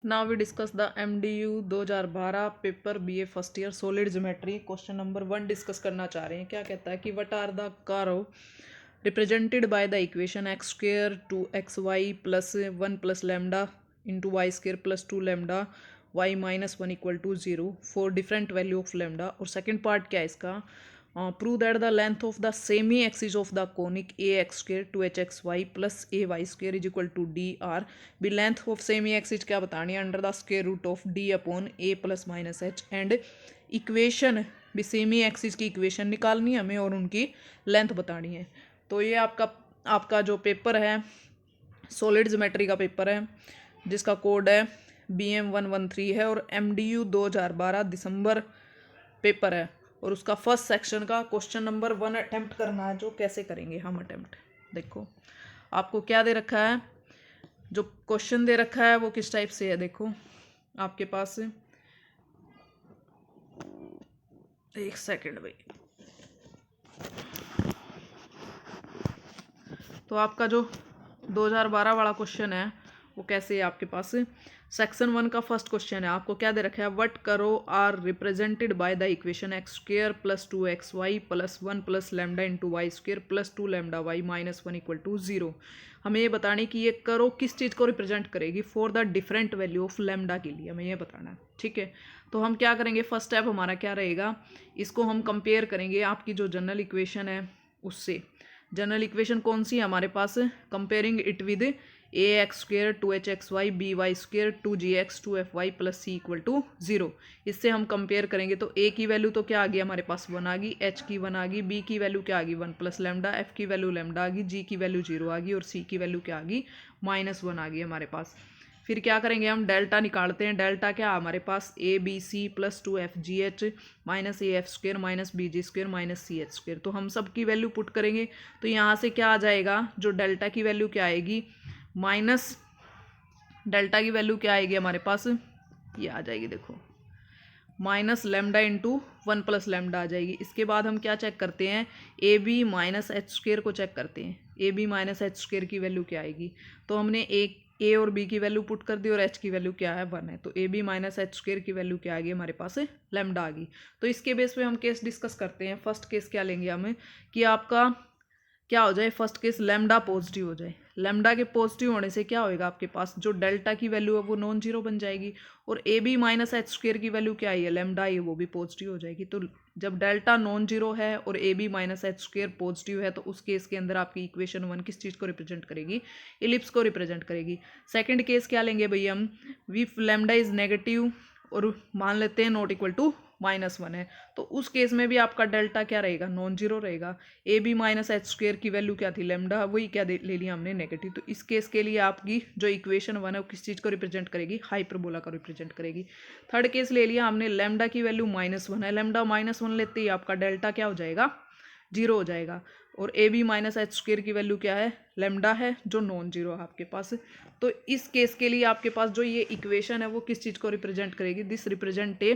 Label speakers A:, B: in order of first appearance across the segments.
A: Now we discuss the MDU 2012 paper BA first year solid geometry question number 1 discuss करना चाह रहे हैं। क्या कहता है कि what are the curve represented by the equation x square two x Y plus 1 plus lambda into y square plus 2 lambda y minus 1 equal to 0 for different value of lambda. और second part क्या है इसका, prove that the length of the semi axis of the conic ax square 2hxy plus ay square is equal to dr। भी length of semi axis क्या बतानी है, under the square root of d upon a plus minus h. And equation भी semi axis की equation निकालनी है हमें और उनकी लेंथ बतानी है। तो ये आपका जो पेपर है सॉलिड ज्योमेट्री का पेपर है जिसका कोड है BM113 है और MDU 2012 दिसंबर पेपर है। और उसका फर्स्ट सेक्शन का क्वेश्चन नंबर 1 अटेम्प्ट करना है। जो कैसे करेंगे हम अटेम्प्ट, देखो आपको क्या दे रखा है, जो क्वेश्चन दे रखा है वो किस टाइप से है। देखो आपके पास एक सेकंड भाई, तो आपका जो 2012 वाला क्वेश्चन है वो कैसे है आपके पास। सेक्शन 1 का फर्स्ट क्वेश्चन है, आपको क्या दे रखा है, what curve are represented by the equation x square plus 2xy plus 1 plus lambda into y square plus 2 lambda y minus 1 equal to 0। हमें ये बताने कि ये करो किस चीज़ को रिप्रेजेंट करेगी for the different value of lambda के लिए, हमें ये बताना है। ठीक है, तो हम क्या करेंगे, फर्स्ट स्टेप हमारा क्या रहेगा, इसको हम कंपेयर करेंगे आपकी जो जनरल इक्वेशन है उससे। जनरल इक्वेशन कौन सी है हमारे पास, comparing it with a x square two H x Y B Y square two g x two f y plus c equal to 0। इससे हम कंपेयर करेंगे तो ए की वैल्यू तो क्या आ गई हमारे पास 1 आ गई, एच की 1 आ गई, बी की वैल्यू क्या आ गई 1 प्लस लैम्डा, एफ की वैल्यू लैम्डा आ गई, जी की वैल्यू 0 आ गई और सी की वैल्यू क्या आ गई -1 आ गई हमारे पास। फिर क्या करेंगे हम, डेल्टा निकालते हैं। डेल्टा क्या हमारे पास a b c plus 2f(g(h) minus a f square minus b g square minus c h square. तो हम सब की वैल्यू पुट करेंगे तो यहाँ से क्या आ जाएगा, जो डेल्टा की वैल्यू क्या आएगी, माइनस डेल्टा की वैल्यू क्या आएगी हमारे पास, ये आ जाएगी देखो minus lambda into 1 plus lambda आ जाएगी। इसके बाद हम क्या चेक करते हैं, a B minus H square को चेक करते हैं। A B minus H square की वैल्यू क्या आएगी, तो हमने ए और बी की वैल्यू पुट कर दी और एच की वैल्यू क्या है 1 है, तो A B minus H square की वैल्यू क्या आ गई हमारे पास लैम्डा आ गई। तो इसके बेस पे हम केस डिस्कस करते हैं। फर्स्ट केस क्या लेंगे हमें कि आपका क्या हो जाए, फर्स्ट केस लैम्डा पॉजिटिव हो जाए। लैम्डा के पॉजिटिव होने से क्या होएगा, आपके पास जो डेल्टा की वैल्यू है वो नॉन जीरो बन जाएगी और A B minus H square की वैल्यू क्या आई है, लैम्डा आई है, वो भी पॉजिटिव हो जाएगी। तो जब डेल्टा नॉन जीरो है और A B minus H square positive है तो उस केस के अंदर आपकी इक्वेशन 1 किस चीज़ को रिप्रेजेंट करेगी, इलिप्स को रिप्रेजेंट करेगी। सेकेंड केस क्या लेंगे भैया हम, विफ लैम्डा इज नेगेटिव और मान लेते हैं नॉट इक्वल टू -1 है, तो उस केस में भी आपका डेल्टा क्या रहेगा, नॉन जीरो रहेगा। A B minus H square की वैल्यू क्या थी, लैम्डा, वही क्या ले लिया हमने नेगेटिव। तो इस केस के लिए आपकी जो इक्वेशन 1 है वो किस चीज़ को रिप्रेजेंट करेगी, हाइपरबोला को रिप्रेजेंट करेगी। थर्ड केस ले लिया हमने, लैम्डा की वैल्यू -1 है, लैम्डा -1 लेते ही आपका डेल्टा क्या हो जाएगा, 0 हो जाएगा। और A B minus H square की वैल्यू क्या है, लैम्डा है जो नॉन जीरो है आपके पास। तो इस केस के लिए आपके पास जो ये इक्वेशन है वो किस चीज़ को रिप्रेजेंट करेगी, this represent a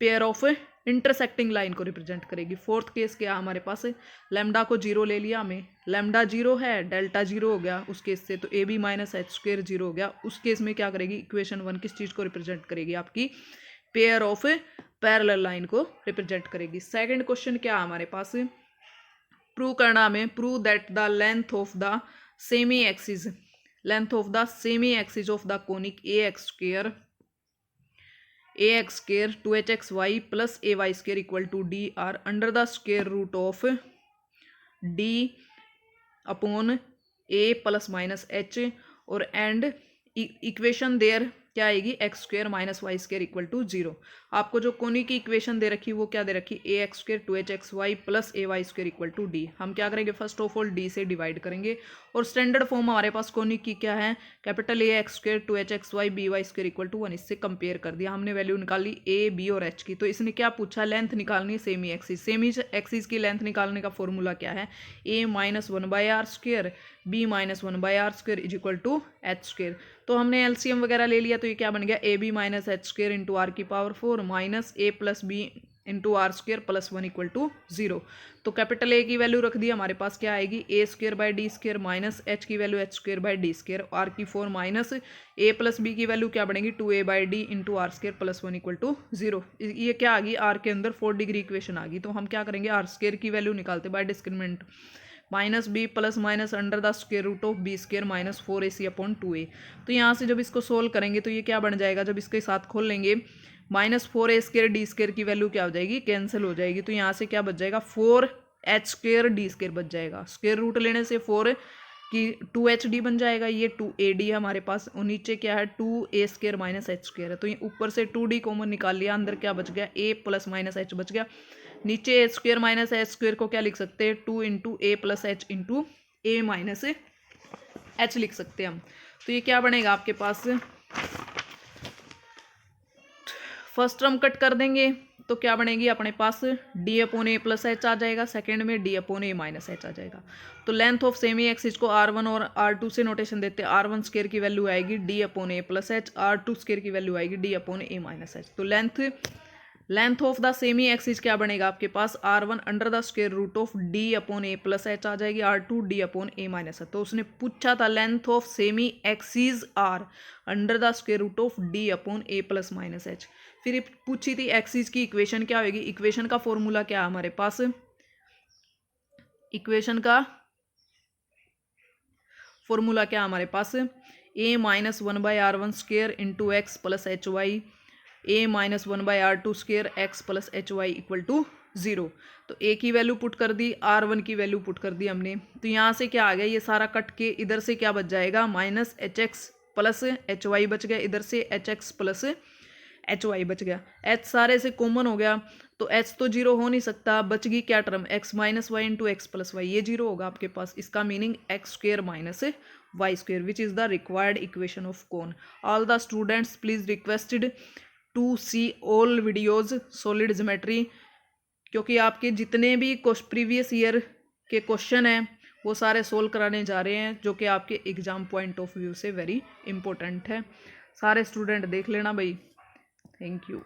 A: pair of intersecting line को रिप्रेजेंट करेगी। फोर्थ केस क्या हमारे पास, लैम्डा को 0 ले लिया हमें, लैम्डा 0 है, डेल्टा 0 हो गया उस केस से, तो A B minus H square 0 हो गया। उस केस में क्या करेगी, इक्वेशन 1 किस चीज़ को रिप्रेजेंट करेगी, आपकी पेयर ऑफ पैरेलल लाइन को रिप्रेजेंट करेगी। सेकेंड क्वेश्चन क्या हमारे पास, प्रूव करना हमें, prove that the length of the semi axis, length of the semi axis of the conic A x square two H x Y plus A Y square equal to D R under the square root of D upon A plus minus H और and equation there क्या आएगी, X square minus Y square equal to 0। आपको जो कोनी की equation दे रखी वो क्या दे रखी, a x square two H x Y plus A Y square equal to d. हम क्या करेंगे, फर्स्ट ऑफ ऑल डी से डिवाइड करेंगे और स्टैंडर्ड फॉर्म हमारे पास कोनी की क्या है, capital A x square two H x Y B Y square equal to 1। इससे कंपेयर कर दिया हमने, वैल्यू निकाली ए बी और एच की। तो इसने क्या पूछा, लेंथ निकालनी है सेमी एक्सिस। सेमी एक्सिस की लेंथ निकालने का फॉर्मूला क्या है, a minus 1/r square b minus 1/r square is equal to h square. तो हमने एलसीएम वगैरह ले लिया तो ये क्या बन गया, a B minus H square into r की power 4 minus a plus b into r square plus 1 equal to 0। तो कैपिटल ए की वैल्यू रख दी, हमारे पास क्या आएगी a square by d square minus h की value h square by d square, r की 4 माइनस ए प्लस बी की वैल्यू क्या बनेगी 2a by d into r square plus 1 equal to 0। ये क्या आ गई आर के अंदर 4 डिग्री इक्वेशन आ गई। तो हम क्या करेंगे आर स्क्र की वैल्यू निकालते by discriminant minus B plus minus under the square root of B square minus 4ac upon 2a। तो यहाँ से जब इसको सोल्व करेंगे तो ये क्या बन जाएगा, जब इसके साथ खोल लेंगे -4a स्क्र डी स्क्र की वैल्यू क्या हो जाएगी कैंसिल हो जाएगी। तो यहाँ से क्या बच जाएगा 4h स्क्र डी स्क्र बच जाएगा। स्क्वायर रूट लेने से 4 की 2hd बन जाएगा, ये 2ad है हमारे पास, और नीचे क्या है 2a square minus h square है। तो ये ऊपर से 2d कॉमन निकाल लिया, अंदर क्या बच गया a प्लस माइनस h बच गया। नीचे ए स्क्र माइनस एच स्क्र को क्या लिख सकते हैं 2 इंटू ए प्लस एच इंटू ए माइनस एच लिख सकते हैं हम। तो ये क्या बनेगा आपके पास, फर्स्ट टर्म कट कर देंगे तो क्या बनेगी अपने पास डी अपॉन ए प्लस एच आ जाएगा, सेकेंड में D upon a minus H आ जाएगा। तो लेंथ ऑफ सेमी एक्सिस को r1 और r2 से नोटेशन देते हैं, r1 स्क्र की वैल्यू आएगी डी अपॉन ए प्लस एच, r2 स्क्र की वैल्यू आएगी d upon a minus h. तो length of the semi axis क्या बनेगा आपके पास r1 under the square root of d upon A plus h आ जाएगी, r2 d upon a minus h. तो उसने पूछा था length of semi axis r under the square root of d upon A plus minus h. फिर पूछी थी axis की इक्वेशन क्या होगी, इक्वेशन का फॉर्मूला क्या है हमारे पास, इक्वेशन का फॉर्मूला क्या हमारे पास a minus 1 by r1 square into X plus H Y, a minus 1 by r2 square X plus H Y equal to 0। तो a की वैल्यू पुट कर दी, r1 की वैल्यू पुट कर दी हमने। तो यहाँ से क्या आ गया, ये सारा कट के इधर से क्या बच जाएगा minus H X plus H Y बच गया, इधर से H X plus H Y बच गया, एच सारे से कॉमन हो गया तो एच तो जीरो हो नहीं सकता, बच गई क्या term X minus Y into X plus Y, ये जीरो होगा आपके पास। इसका meaning X square minus Y square which is the required equation of cone. All the students please requested to see all videos solid geometry, क्योंकि आपके जितने भी previous year के क्वेश्चन हैं वो सारे सोल्व कराने जा रहे हैं, जो कि आपके एग्जाम पॉइंट ऑफ व्यू से वेरी इंपॉर्टेंट है। सारे स्टूडेंट देख लेना भाई। Thank you.